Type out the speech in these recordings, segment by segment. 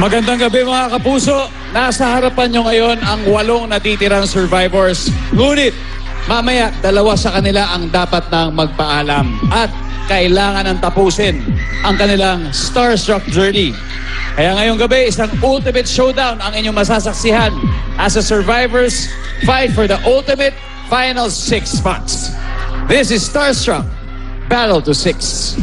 Magandang gabi mga kapuso. Nasa harapan nyo ngayon ang 8 natitirang survivors. Ngunit, mamaya, 2 sa kanila ang dapat nang magpaalam. At kailangan ng tapusin ang kanilang starstruck journey. Kaya ngayong gabi, isang ultimate showdown ang inyong masasaksihan as the survivors fight for the ultimate final 6 spots. This is Starstruck Battle to 6.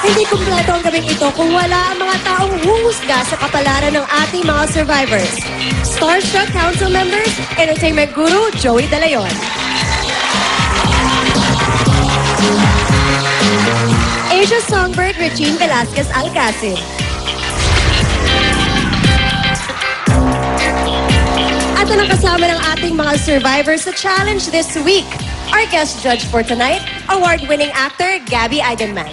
Hindi kumpleto ang gabing ito kung wala ang mga taong huhusga sa kapalaran ng ating mga survivors. Starstruck Council members, Entertainment Guru Joey De Leon. Asia Songbird Regine Velasquez Alcacid. At ang kasama ng ating mga survivors sa challenge this week, our guest judge for tonight, award-winning actor Gabby Eigenman.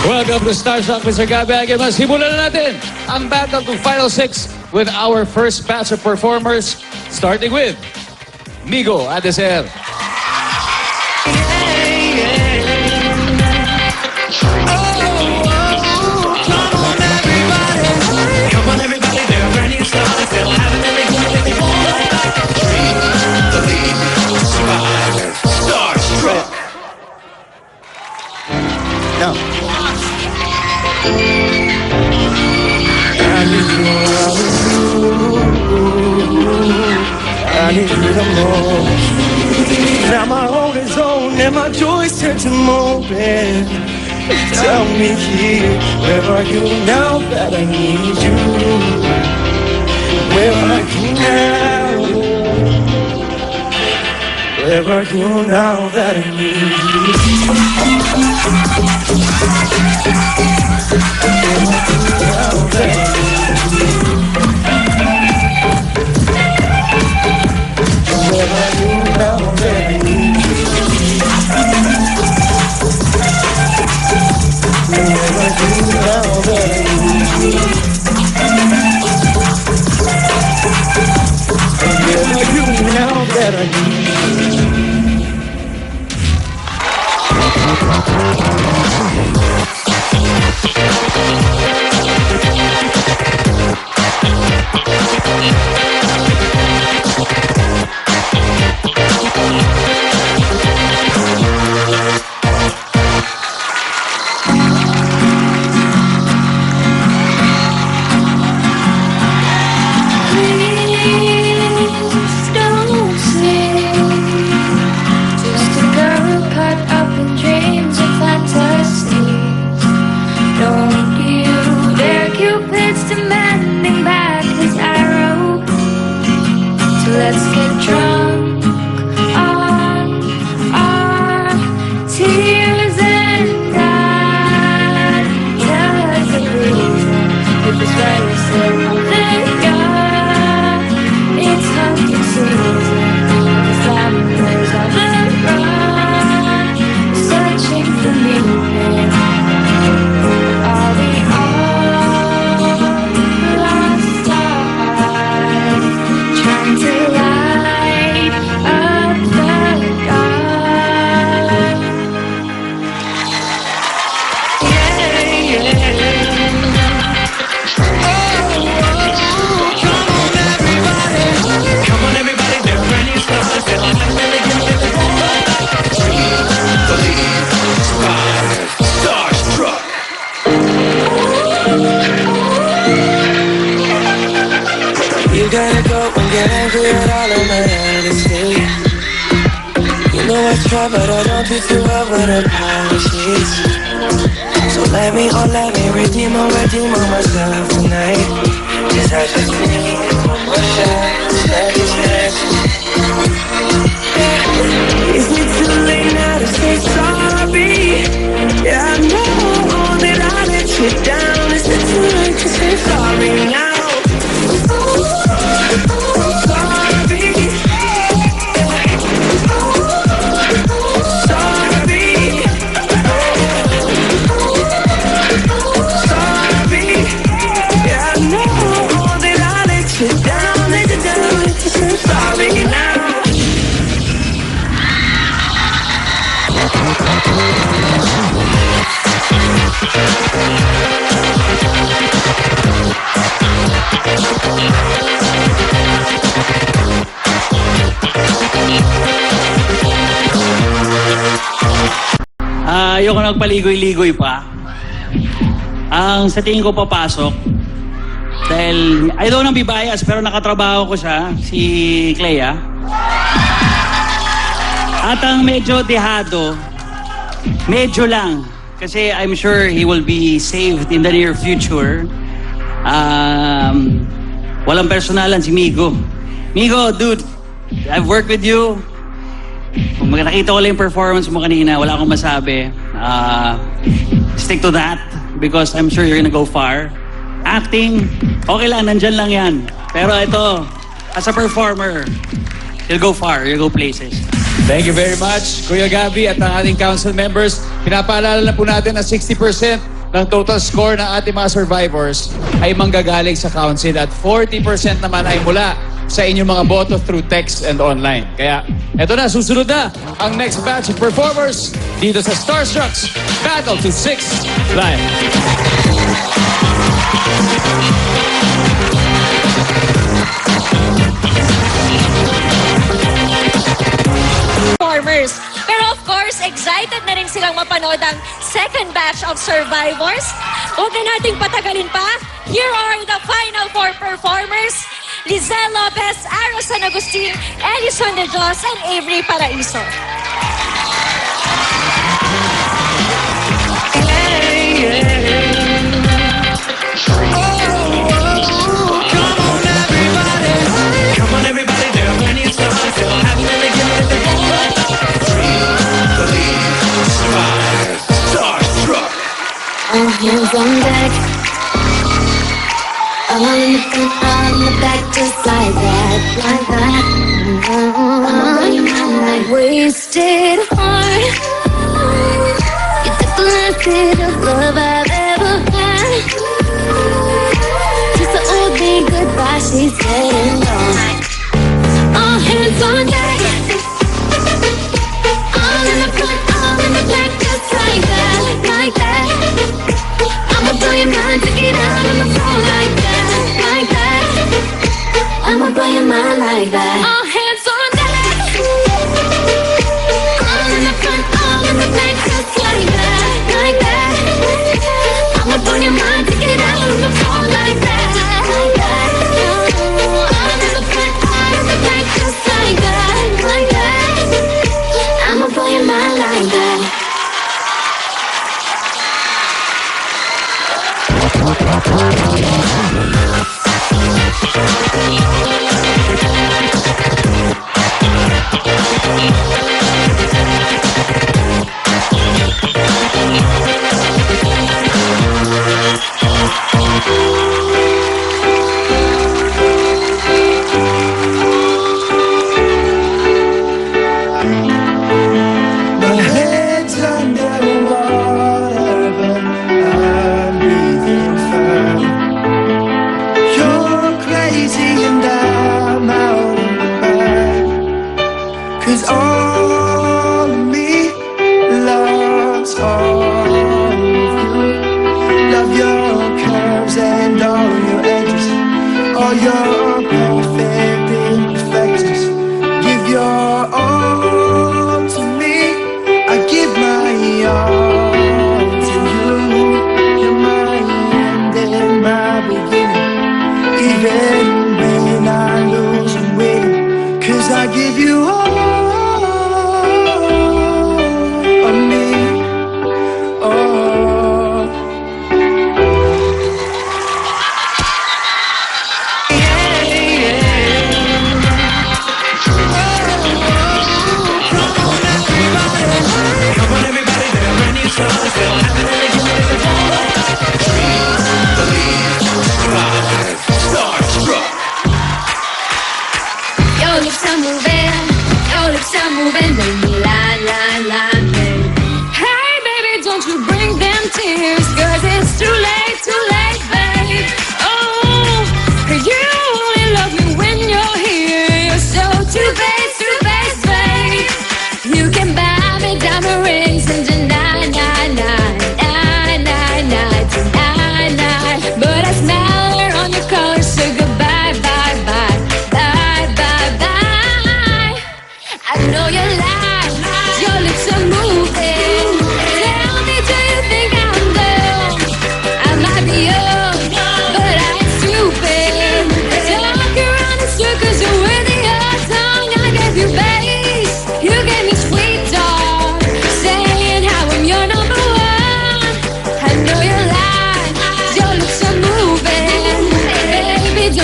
Welcome to Starstruck, Mr. Gabby Eigenman. Simulan na natin ang battle to Final 6 with our first batch of performers, starting with Migo Adeser. No. I need you the most. Now my heart is on and my joys turn to moping. Tell me here, where are you now that I need you? Where are you now? Where are you now that I need you? Let's get drunk on our tears and God tell us the reason if it's right to say thank God it's hunting season. The families on the run, searching for meaning. Are we all lost our eyes, trying to light up the dark? Come on everybody, there are brand new stars. Believe, survive, Starstruck. You gotta go and get angry at all of my honesty. You know I try, but I don't treat you well with apologies. So let me redeem on myself tonight. 'Cause I just need one more shot, second chance. Is it too late now to say sorry? Yeah, I know that I let you down. Is it too late to say sorry now? Sorry, yeah, I know. nagpaligoy-ligoy pa. Ang sa tingin ko papasok, dahil, I don't wanna be biased, pero nakatrabaho ko siya, si Clea. At ang medyo dehado, medyo lang, kasi I'm sure he will be saved in the near future. Walang personalan si Migo. Migo, dude, I've worked with you. Kung nakita ko lang yung performance mo kanina, wala akong masabi. Stick to that because I'm sure you're gonna go far. Acting, okay lang, nandyan lang yan. Pero ito, as a performer, you'll go far, you'll go places. Thank you very much, Kuya Gabby at ang ating council members. Pinapaalala na po natin na 60% ng total score ng ating mga survivors ay manggagaling sa council at 40% naman ay mula sa inyong mga boto through text and online. Kaya eto na, susunod na ang next batch of performers dito sa Starstruck's Battle to 6 Live. Performers. Pero of course, excited na rin silang mapanood ang second batch of survivors. Huwag na nating patagalin pa. Here are the final four performers. Lizelle Lopez, Aro San Agustin, Edison De Jos, and Avery Paraiso. All hands on deck. All in the front, all in the back, just like that, like that. Like wasted heart. You took the last bit of love I've ever had. Just to old me goodbye, she said and gone. All hands on deck. All in the front, all in the back, just like that, like that. I'ma blow your mind, take it out on the floor like that, like that. I'ma blow your mind like that. All hands on deck. All in the front, all in the back, just like that, like that. I'ma blow your mind, take it out on the floor like that, like that. All in the front, all in the back, just like that, like that. I'ma blow your mind like that. My head's underwater, but I'm breathing fine. You're crazy and I'm out of my mind. 'Cause all of me loves all of you. Love your curves and all your edges, all your perfect imperfections. Give your all to me, I give my all to you. You're my end and my beginning. Even when I lose, I'm winning. 'Cause I give you all of me, all. Your lips are moving, baby, la, la, la, baby. Hey, baby, don't you bring them tears, 'cause it's too late, babe. Oh, you only love me when you're here. You're so two-faced, babe. You can buy me diamond rings and deny,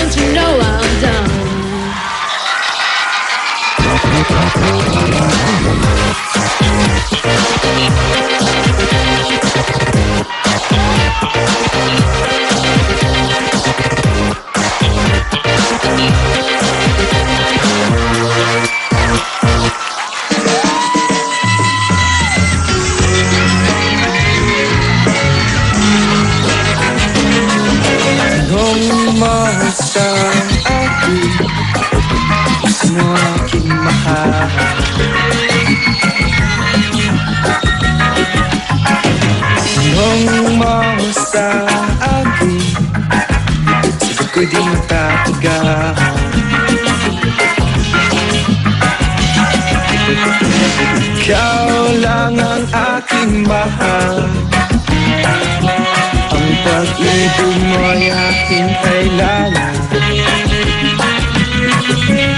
don't you know I'm done? Tanong mo sa akin, gusto mo aking mahal. Tanong mo sa akin, sagot ko'y di matatagal. Ikaw lang ang aking mahal. Ang pag-ibig mo'y aking kailangan.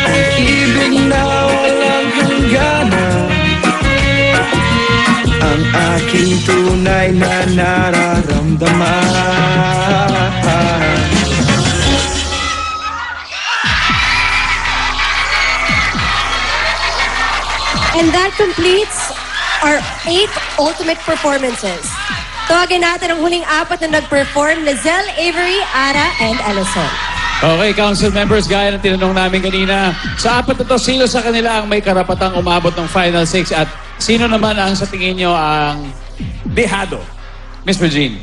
Ang ibig na walang hangganan. Ang aking tunay na nararamdaman. And that completes our 8 ultimate performances. Tawagin natin ang huling 4 na nag-perform, Lizelle, Avery, Ara, and Ellison. Okay, council members, gaya ng tinanong namin kanina, sa 4 na to, sino sa kanila ang may karapatang umabot ng Final 6 at sino naman ang sa tingin nyo ang dehado? Miss Regine.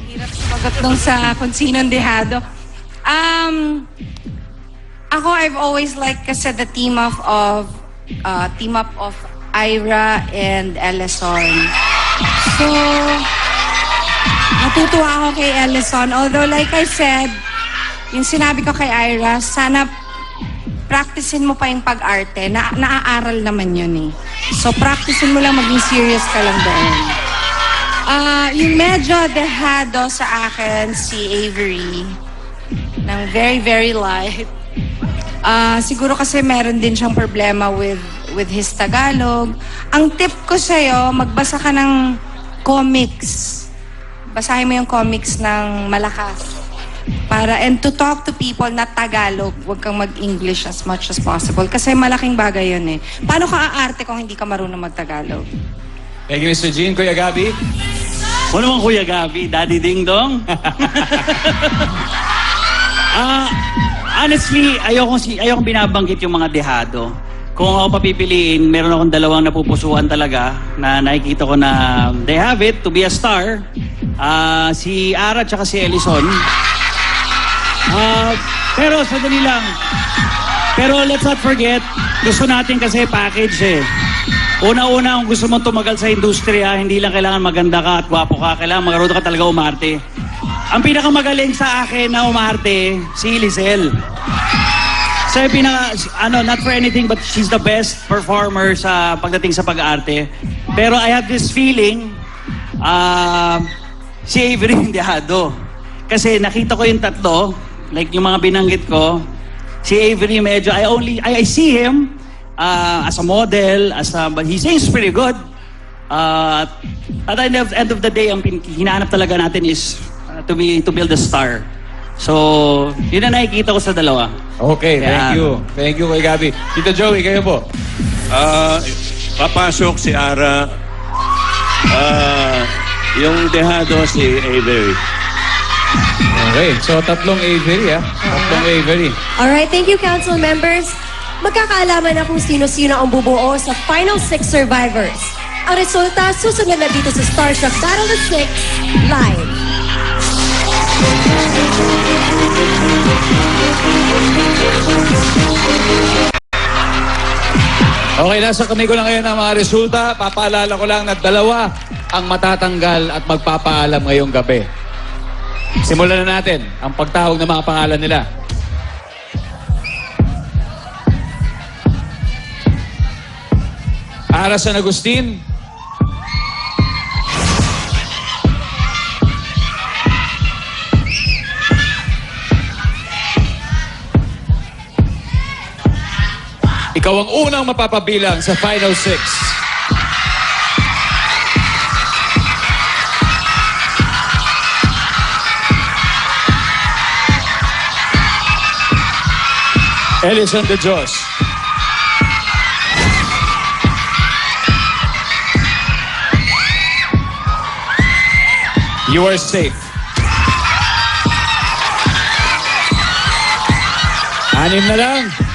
Hirap sumagot nung sa kung sino ang dehado. Ako, I've always liked kasi the team up of Ira and Ellison. So, natutuwa ako kay Ellison. Although, like I said, yung sinabi ko kay Ira, sana practicein mo pa yung pag-arte. Naaaral naman yun eh. So, practicein mo lang, maging serious ka lang doon. Yung medyo dehado sa akin, si Avery, ng very, very light. Siguro kasi meron din siyang problema with his Tagalog. Ang tip ko sa'yo, magbasa ka ng comics. Basahin mo yung comics ng malakas. And to talk to people na Tagalog, huwag kang mag-English as much as possible. Kasi malaking bagay yun eh. Paano ka aarte kung hindi ka marunong mag-Tagalog? Thank you, Miss Regine. Kuya Gabi. Ano naman Kuya Gabi? Daddy Ding Dong? Honestly, ayokong binabanggit yung mga dehado. Kung ako papipiliin, meron akong 2 napupusuan talaga na nakikita ko na they have it to be a star. Si Ara at si Ellison. Pero sandali lang. Pero let's not forget, gusto natin kasi package eh. Una-una, kung gusto mong tumagal sa industriya, hindi lang kailangan maganda ka at gwapo ka. Kailangan magaroon ka talaga umarte. Ang pinakamagaling sa akin na umarte, si Lizelle. So, not for anything, but she's the best performer sa pagdating sa pag-arte. Pero I have this feeling, si Avery Dehado. Kasi nakita ko yung 3, like yung mga binanggit ko, si Avery medyo, I see him as a model, but he sings pretty good. At the end of the day, ang hinahanap talaga natin is to build a star. So, yun ang nakikita ko sa 2. Okay, thank you. Thank you, Kuya Gabi. Tito Joey, kayo po. Papasok si Ara. Yung dehado si Avery. Okay, so 3 Avery, 3 Avery. Alright, thank you, council members. Magkakaalaman na kung sino-sino ang bubuo sa Final 6 Survivors. Ang resulta, susunod na dito sa Starstruck Battle of 6 Live. Okay, nasa kamay ko lang ngayon ang mga resulta. Papaalala ko lang na 2 ang matatanggal at magpapaalam ngayong gabi. Simulan na natin ang pagtawag ng mga pangalan nila. Ara San Agustin. Ikaw ang unang mapapabilang sa Final 6. Ellison De Jos. You are safe. Anim na lang.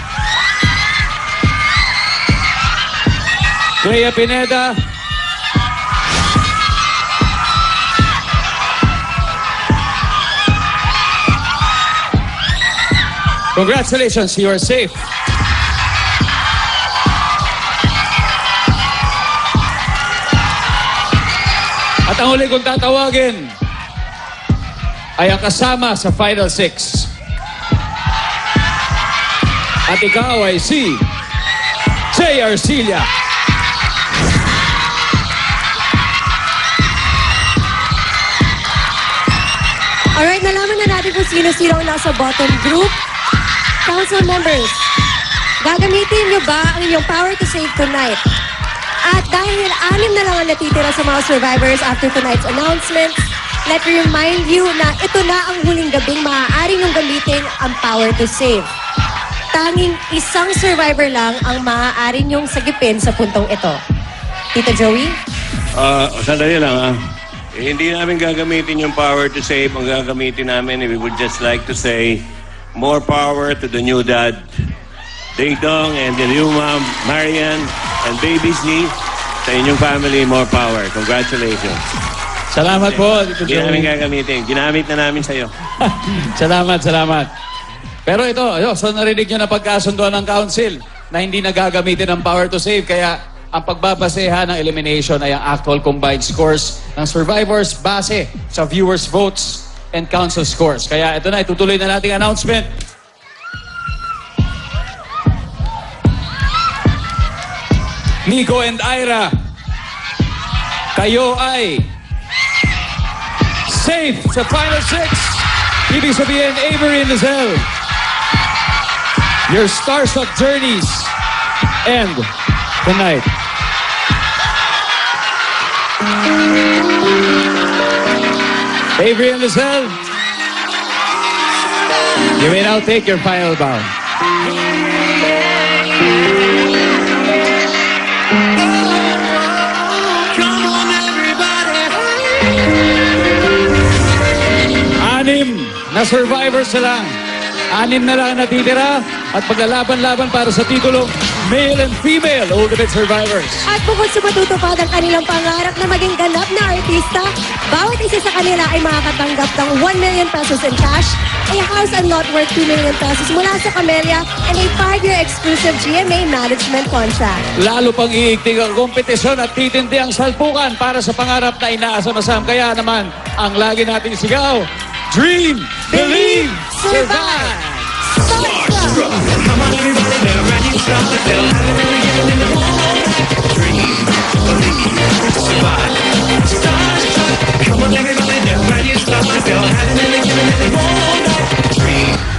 Clea Pineda. Congratulations, you are safe. At ang huli kong tatawagin ay ang kasama sa Final Six. At ikaw ay si Jay Arcilla. Alright, nalaman na natin kung sino-sino ang nasa bottom group. Council members, gagamitin niyo ba ang inyong power to save tonight? At dahil 6 na lang ang natitira sa mga survivors after tonight's announcements, let me remind you na ito na ang huling gabing maaari niyong gamitin ang power to save. Tanging isang survivor lang ang maaari niyong sagipin sa puntong ito. Tito Joey? Sandali lang hindi namin gagamitin yung power to save. Ang gagamitin namin, we would just like to say, more power to the new dad, Ding Dong, and the new mom, Marian, and baby Z. Sa inyong family, more power. Congratulations. Salamat po, Tito Hindi namin Joey. gagamitin. Ginamit na namin sa'yo. Salamat, salamat. Pero ito, so narinig nyo na pagkasunduan ng council na hindi na gagamitin ang power to save. Kaya ang pagbabasehan ng elimination ay ang actual combined scores ng survivors base sa viewers' votes and council scores. Kaya ito na, itutuloy na nating announcement. Nico and Ira, kayo ay safe sa Final Six. Ibig sabihin, Avery and Lizelle, your starstruck journeys end tonight. Avery and Lizelle, you may now take your final bow. Anim na survivors na lang. Anim na lang ang natitira at paglalaban-laban para sa titulong Male and Female Ultimate Survivors. At bukod sa matutupad ang kanilang pangarap na maging ganap na artista, bawat isa sa kanila ay makakatanggap ng 1 million pesos in cash, a house and lot worth 2 million pesos mula sa Camellia, and a 5-year exclusive GMA management contract. Lalo pang iigting ang kompetisyon at titindi ang salpukan para sa pangarap na inaasam-asam. Kaya naman, ang lagi nating sigaw, Dream, Believe, Survive! Starstruck! Come on, everybody, they're ready to start the film. Dream, believe, survive. Starstruck. Come on, everybody, they're ready to start the film. Having and giving it all night. Dream.